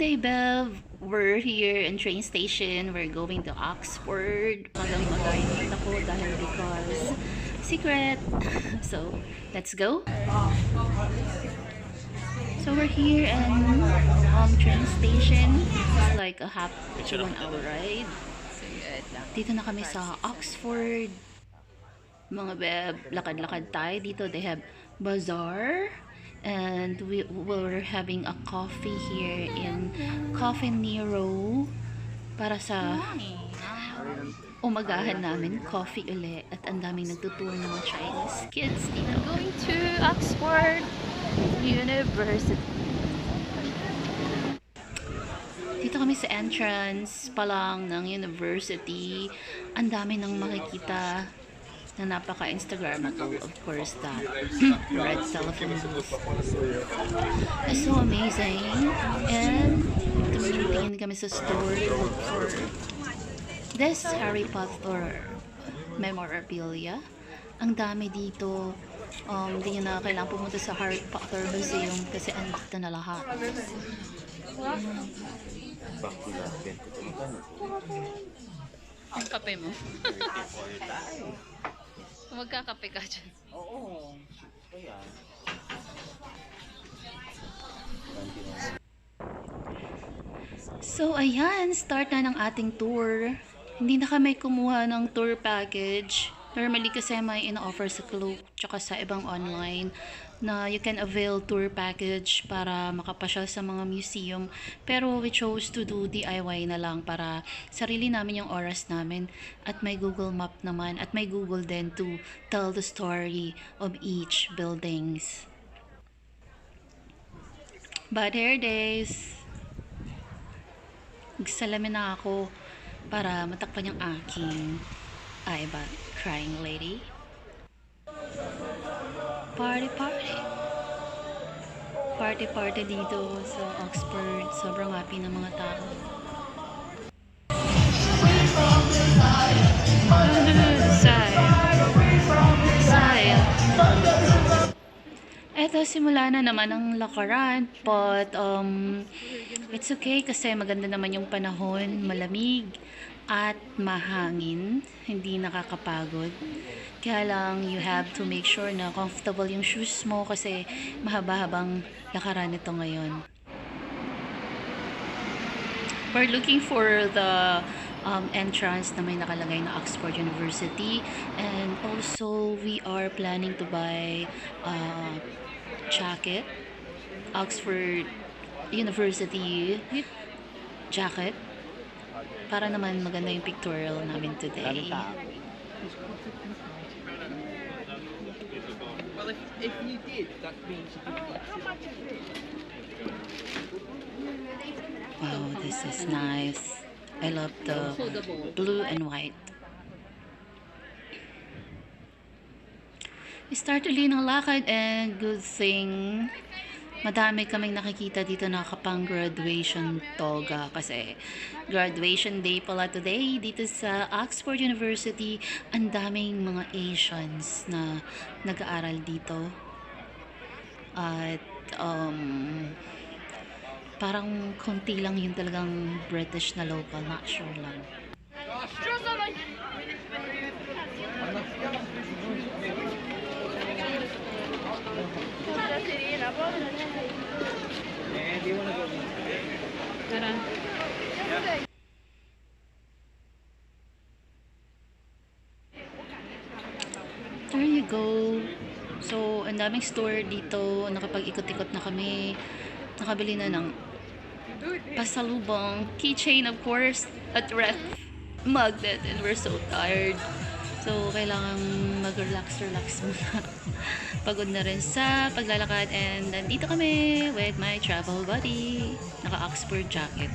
day, Bev. We're here in train station. We're going to Oxford. Magang-magayin ako dahil because secret. So, let's go. So, we're here in train station. It's like a half to 1 hour ride. Dito na kami sa Oxford. Mga Bev, lakad-lakad tayo dito. They have bazaar. And we were having a coffee here in Coffee Nero para sa umagahan namin, coffee uli, at ang daming nagtutour ng mga Chinese kids dito. Going to Oxford University. Dito kami sa entrance pa lang ng university. Ang dami nang makikita na napaka-Instagrammable, of course, that red telephone booth. It's so amazing. And tumingin kami sa store to look for this Harry Potter memorabilia. Ang dami dito. Hindi nyo na kailangan pumunta sa Harry Potter Museum kasi andito na lahat. Ang kape mo. Magkakape ka dyan. Oo. Ayan. So, ayan. Start na ng ating tour. Hindi na kami kumuha ng tour package. Normally kasi may in-offer sa Klook tsaka sa ibang online na you can avail tour package para makapasyal sa mga museum. Pero we chose to do DIY na lang para sarili namin yung oras namin. At may Google Map naman. At may Google din to tell the story of each buildings. But here days, nagsalamin na ako para matakpan yung aking crying lady. Party dito sa Oxford. Sobrang happy ng mga tao. Eto, simula na naman ang lakaran. But, it's okay kasi maganda naman yung panahon. Malamig at mahangin. Hindi nakakapagod. Kaya lang, you have to make sure na comfortable yung shoes mo kasi mahaba-habang lakaran ito ngayon. We're looking for the entrance na may nakalagay na Oxford University, and also we are planning to buy jacket, Oxford University jacket, para naman maganda yung pictorial namin today. Well, if you did, that means you did. Wow, this is nice. I love the blue and white. We start ulit ng lakad, and good thing madami kaming nakikita dito na kapang graduation toga kasi graduation day pala today dito sa Oxford University. Ang daming mga Asians na nag-aaral dito at parang konti lang yung talagang British na local, not sure lang. There you go. So, ang daming store dito. Nakapag-ikot-ikot na kami. Nakabili na ng pasalubong, keychain of course, at ref magnet, and we're so tired. So, kailangan mag-relax muna. Pagod na rin sa paglalakad, and nandito kami with my travel buddy. Naka-Oxford jacket.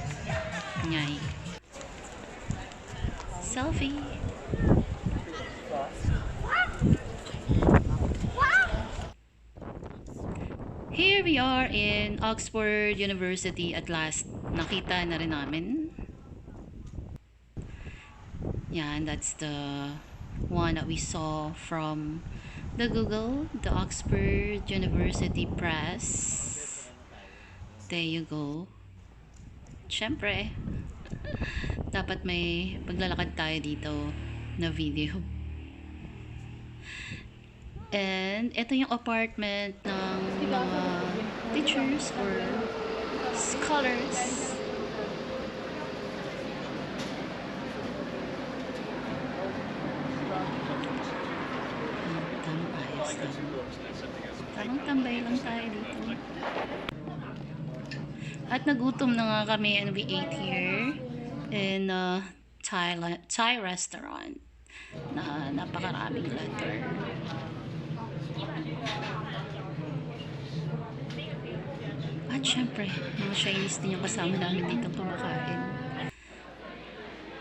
Nyay. Selfie. Here we are in Oxford University at last. Nakita na rin namin. Yan, that's the one that we saw from the Google, the Oxford University Press. There you go. syempre, dapat may paglalakad tayo dito na video. And ito yung apartment ng mga teachers or scholars. Tamang ayos lang. Tamang tambay lang tayo dito. At nagutom na nga kami and we ate here in a Thai restaurant na napakaraming letter. At syempre, mga Chinese din yung kasama namin dito kumakain.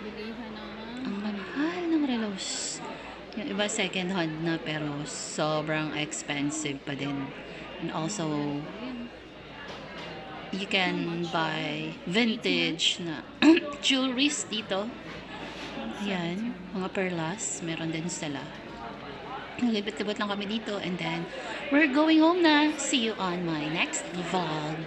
Bilihan na. Ang mahal ng relos. Yung iba second hand na pero sobrang expensive pa din. And also, you can buy vintage na jewelries dito. Ayan, mga perlas, meron din sila. Naglibot-libot lang kami dito and then we're going home na. See you on my next vlog.